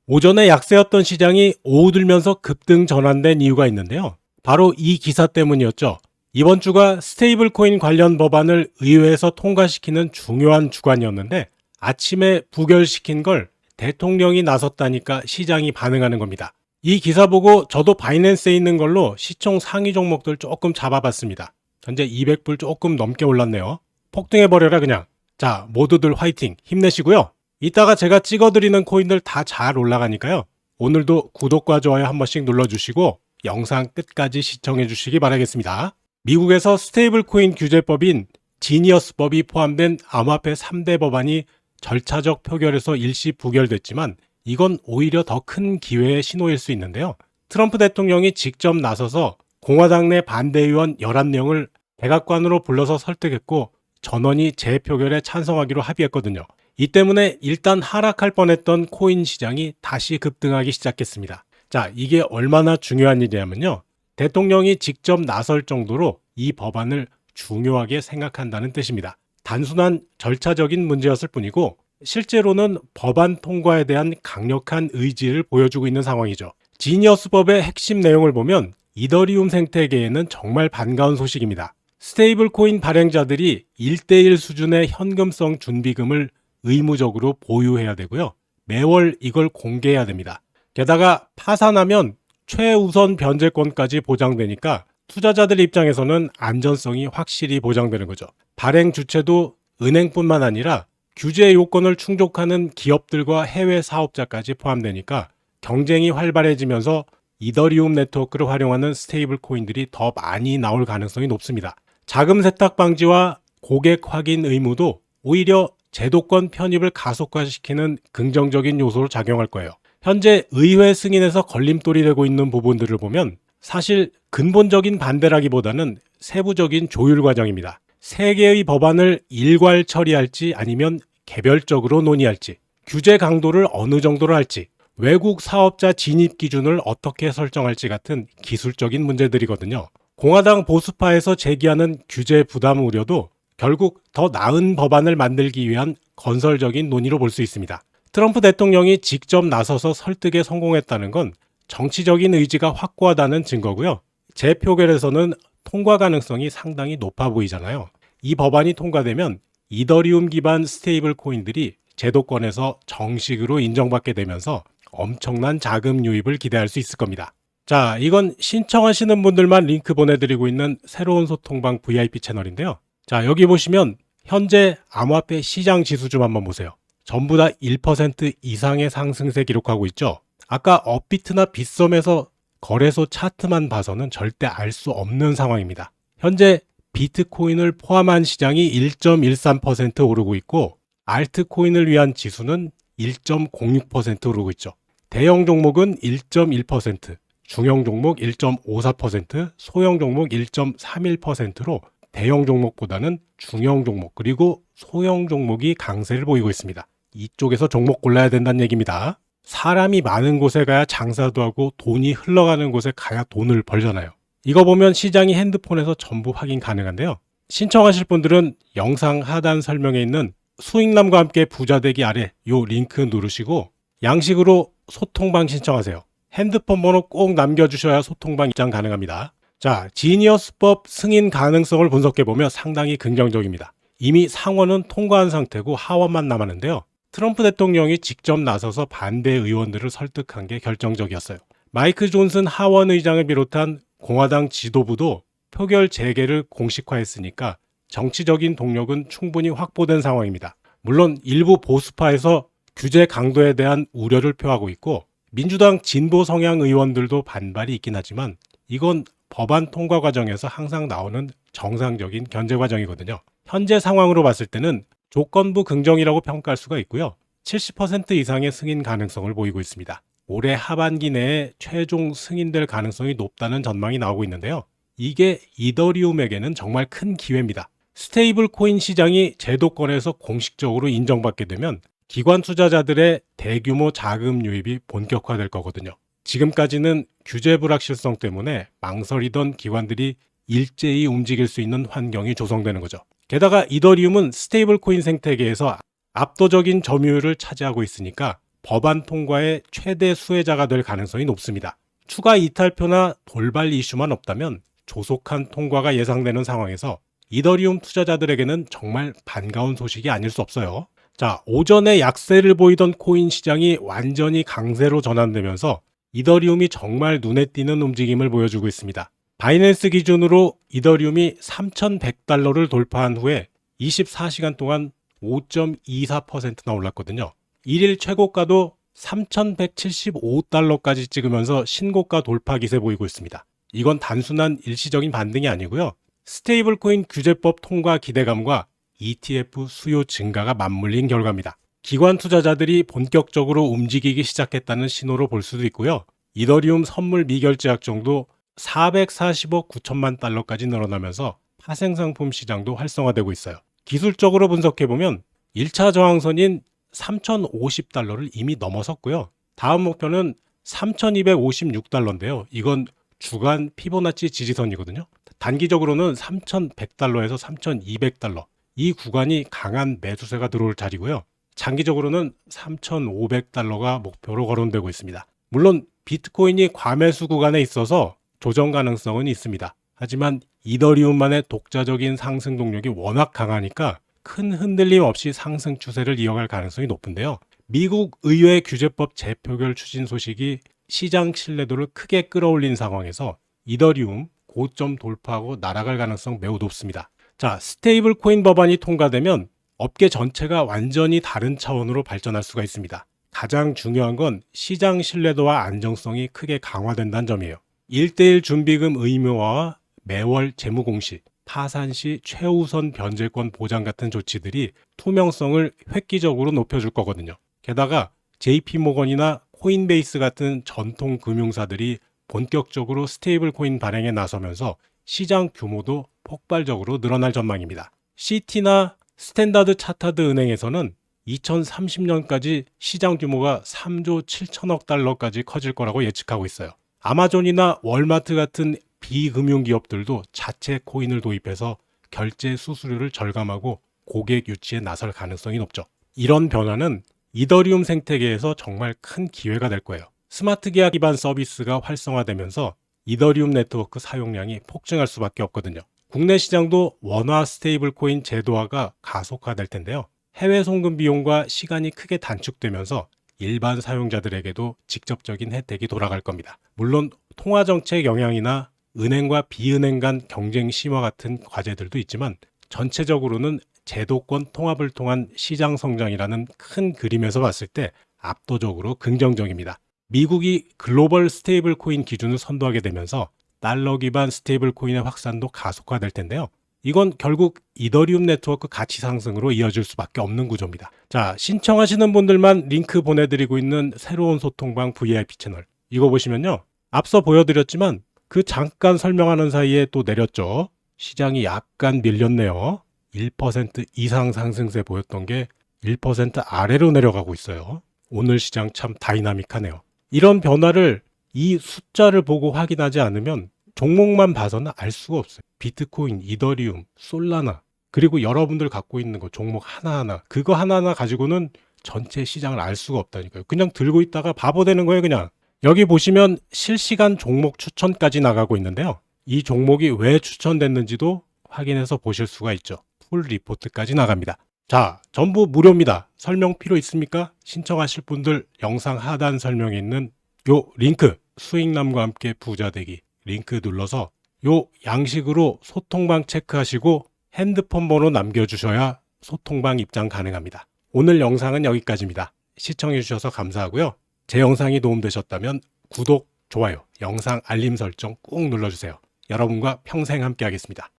오전에 약세였던 시장이 오후 들면서 급등 전환된 이유가 있는데요. 바로 이 기사 때문이었죠. 이번 주가 스테이블 코인 관련 법안을 의회에서 통과시키는 중요한 주간이었는데 아침에 부결시킨 걸 대통령이 나섰다니까 시장이 반응하는 겁니다. 이 기사 보고 저도 바이낸스에 있는 걸로 시총 상위 종목들 조금 잡아봤습니다. 현재 200불 조금 넘게 올랐네요. 폭등해버려라 그냥. 자, 모두들 화이팅 힘내시고요. 이따가 제가 찍어드리는 코인들 다 잘 올라가니까요. 오늘도 구독과 좋아요 한 번씩 눌러주시고 영상 끝까지 시청해 주시기 바라겠습니다. 미국에서 스테이블 코인 규제법인 지니어스법이 포함된 암호화폐 3대 법안이 절차적 표결에서 일시 부결됐지만 이건 오히려 더 큰 기회의 신호일 수 있는데요. 트럼프 대통령이 직접 나서서 공화당 내 반대 의원 11명을 백악관으로 불러서 설득했고 전원이 재표결에 찬성하기로 합의했거든요. 이 때문에 일단 하락할 뻔했던 코인 시장이 다시 급등하기 시작했습니다. 자, 이게 얼마나 중요한 일이냐면요. 대통령이 직접 나설 정도로 이 법안을 중요하게 생각한다는 뜻입니다. 단순한 절차적인 문제였을 뿐이고 실제로는 법안 통과에 대한 강력한 의지를 보여주고 있는 상황이죠. 지니어스법의 핵심 내용을 보면 이더리움 생태계에는 정말 반가운 소식입니다. 스테이블 코인 발행자들이 1대1 수준의 현금성 준비금을 의무적으로 보유해야 되고요. 매월 이걸 공개해야 됩니다. 게다가 파산하면 최우선 변제권까지 보장되니까 투자자들 입장에서는 안전성이 확실히 보장되는 거죠. 발행 주체도 은행뿐만 아니라 규제 요건을 충족하는 기업들과 해외 사업자까지 포함되니까 경쟁이 활발해지면서 이더리움 네트워크를 활용하는 스테이블 코인들이 더 많이 나올 가능성이 높습니다. 자금 세탁 방지와 고객 확인 의무도 오히려 제도권 편입을 가속화시키는 긍정적인 요소로 작용할 거예요. 현재 의회 승인에서 걸림돌이 되고 있는 부분들을 보면 사실 근본적인 반대라기보다는 세부적인 조율 과정입니다. 세 개의 법안을 일괄 처리할지 아니면 개별적으로 논의할지, 규제 강도를 어느 정도로 할지, 외국 사업자 진입 기준을 어떻게 설정할지 같은 기술적인 문제들이거든요. 공화당 보수파에서 제기하는 규제 부담 우려도 결국 더 나은 법안을 만들기 위한 건설적인 논의로 볼 수 있습니다. 트럼프 대통령이 직접 나서서 설득에 성공했다는 건 정치적인 의지가 확고하다는 증거고요. 재표결에서는 통과 가능성이 상당히 높아 보이잖아요. 이 법안이 통과되면 이더리움 기반 스테이블 코인들이 제도권에서 정식으로 인정받게 되면서 엄청난 자금 유입을 기대할 수 있을 겁니다. 자, 이건 신청하시는 분들만 링크 보내드리고 있는 새로운 소통방 VIP 채널인데요. 자, 여기 보시면 현재 암호화폐 시장 지수 좀 한번 보세요. 전부 다 1% 이상의 상승세 기록하고 있죠. 아까 업비트나 빗썸에서 거래소 차트만 봐서는 절대 알 수 없는 상황입니다. 현재 비트코인을 포함한 시장이 1.13% 오르고 있고 알트코인을 위한 지수는 1.06% 오르고 있죠. 대형 종목은 1.1%, 중형 종목 1.54%, 소형 종목 1.31%로 대형 종목보다는 중형 종목 그리고 소형 종목이 강세를 보이고 있습니다. 이쪽에서 종목 골라야 된다는 얘기입니다. 사람이 많은 곳에 가야 장사도 하고 돈이 흘러가는 곳에 가야 돈을 벌잖아요. 이거 보면 시장이 핸드폰에서 전부 확인 가능한데요. 신청하실 분들은 영상 하단 설명에 있는 수익남과 함께 부자되기 아래 요 링크 누르시고 양식으로 소통방 신청하세요. 핸드폰 번호 꼭 남겨주셔야 소통방 입장 가능합니다. 자, 지니어스법 승인 가능성을 분석해보면 상당히 긍정적입니다. 이미 상원은 통과한 상태고 하원만 남았는데요. 트럼프 대통령이 직접 나서서 반대 의원들을 설득한 게 결정적이었어요. 마이크 존슨 하원 의장을 비롯한 공화당 지도부도 표결 재개를 공식화했으니까 정치적인 동력은 충분히 확보된 상황입니다. 물론 일부 보수파에서 규제 강도에 대한 우려를 표하고 있고 민주당 진보 성향 의원들도 반발이 있긴 하지만 이건 법안 통과 과정에서 항상 나오는 정상적인 견제 과정이거든요. 현재 상황으로 봤을 때는 조건부 긍정이라고 평가할 수가 있고요. 70% 이상의 승인 가능성을 보이고 있습니다. 올해 하반기 내에 최종 승인될 가능성이 높다는 전망이 나오고 있는데요. 이게 이더리움에게는 정말 큰 기회입니다. 스테이블 코인 시장이 제도권에서 공식적으로 인정받게 되면 기관 투자자들의 대규모 자금 유입이 본격화될 거거든요. 지금까지는 규제 불확실성 때문에 망설이던 기관들이 일제히 움직일 수 있는 환경이 조성되는 거죠. 게다가 이더리움은 스테이블 코인 생태계에서 압도적인 점유율을 차지하고 있으니까 법안 통과의 최대 수혜자가 될 가능성이 높습니다. 추가 이탈표나 돌발 이슈만 없다면 조속한 통과가 예상되는 상황에서 이더리움 투자자들에게는 정말 반가운 소식이 아닐 수 없어요. 자, 오전에 약세를 보이던 코인 시장이 완전히 강세로 전환되면서 이더리움이 정말 눈에 띄는 움직임을 보여주고 있습니다. 바이낸스 기준으로 이더리움이 3,100달러를 돌파한 후에 24시간 동안 5.24%나 올랐거든요. 1일 최고가도 3,175달러까지 찍으면서 신고가 돌파 기세 보이고 있습니다. 이건 단순한 일시적인 반등이 아니고요. 스테이블코인 규제법 통과 기대감과 ETF 수요 증가가 맞물린 결과입니다. 기관 투자자들이 본격적으로 움직이기 시작했다는 신호로 볼 수도 있고요. 이더리움 선물 미결제 약정도 440억 9천만 달러까지 늘어나면서 파생상품 시장도 활성화되고 있어요. 기술적으로 분석해보면 1차 저항선인 3,050달러를 이미 넘어섰고요. 다음 목표는 3,256달러인데요. 이건 주간 피보나치 지지선이거든요. 단기적으로는 3,100달러에서 3,200달러. 이 구간이 강한 매수세가 들어올 자리고요. 장기적으로는 3,500달러가 목표로 거론되고 있습니다. 물론 비트코인이 과매수 구간에 있어서 조정 가능성은 있습니다. 하지만 이더리움만의 독자적인 상승 동력이 워낙 강하니까 큰 흔들림 없이 상승 추세를 이어갈 가능성이 높은데요. 미국 의회 규제법 재표결 추진 소식이 시장 신뢰도를 크게 끌어올린 상황에서 이더리움 고점 돌파하고 날아갈 가능성 매우 높습니다. 자, 스테이블 코인 법안이 통과되면 업계 전체가 완전히 다른 차원으로 발전할 수가 있습니다. 가장 중요한 건 시장 신뢰도와 안정성이 크게 강화된다는 점이에요. 1대1 준비금 의무화와 매월 재무 공시, 파산 시 최우선 변제권 보장 같은 조치들이 투명성을 획기적으로 높여줄 거거든요. 게다가 JP모건이나 코인베이스 같은 전통 금융사들이 본격적으로 스테이블 코인 발행에 나서면서 시장 규모도 폭발적으로 늘어날 전망입니다. 시티나 스탠다드 차타드 은행에서는 2030년까지 시장 규모가 3조 7천억 달러까지 커질 거라고 예측하고 있어요. 아마존이나 월마트 같은 비금융 기업들도 자체 코인을 도입해서 결제 수수료를 절감하고 고객 유치에 나설 가능성이 높죠. 이런 변화는 이더리움 생태계에서 정말 큰 기회가 될 거예요. 스마트 계약 기반 서비스가 활성화되면서 이더리움 네트워크 사용량이 폭증할 수밖에 없거든요. 국내 시장도 원화 스테이블 코인 제도화가 가속화될 텐데요. 해외 송금 비용과 시간이 크게 단축되면서 일반 사용자들에게도 직접적인 혜택이 돌아갈 겁니다. 물론 통화 정책 영향이나 은행과 비은행 간 경쟁 심화 같은 과제들도 있지만 전체적으로는 제도권 통합을 통한 시장 성장이라는 큰 그림에서 봤을 때 압도적으로 긍정적입니다. 미국이 글로벌 스테이블 코인 기준을 선도하게 되면서 달러 기반 스테이블 코인의 확산도 가속화될 텐데요. 이건 결국 이더리움 네트워크 가치 상승으로 이어질 수밖에 없는 구조입니다. 자, 신청하시는 분들만 링크 보내드리고 있는 새로운 소통방 VIP 채널. 이거 보시면요. 앞서 보여드렸지만 그 잠깐 설명하는 사이에 또 내렸죠. 시장이 약간 밀렸네요. 1% 이상 상승세 보였던 게 1% 아래로 내려가고 있어요. 오늘 시장 참 다이나믹하네요. 이런 변화를 이 숫자를 보고 확인하지 않으면 종목만 봐서는 알 수가 없어요. 비트코인, 이더리움, 솔라나, 그리고 여러분들 갖고 있는 거 종목 하나하나, 그거 하나하나 가지고는 전체 시장을 알 수가 없다니까요. 그냥 들고 있다가 바보 되는 거예요, 그냥. 여기 보시면 실시간 종목 추천까지 나가고 있는데요. 이 종목이 왜 추천됐는지도 확인해서 보실 수가 있죠. 풀 리포트까지 나갑니다. 자, 전부 무료입니다. 설명 필요 있습니까? 신청하실 분들 영상 하단 설명에 있는 요 링크, 수익남과 함께 부자되기 링크 눌러서 요 양식으로 소통방 체크하시고 핸드폰 번호 남겨주셔야 소통방 입장 가능합니다. 오늘 영상은 여기까지입니다. 시청해주셔서 감사하고요. 제 영상이 도움되셨다면 구독, 좋아요, 영상 알림 설정 꾹 눌러주세요. 여러분과 평생 함께 하겠습니다.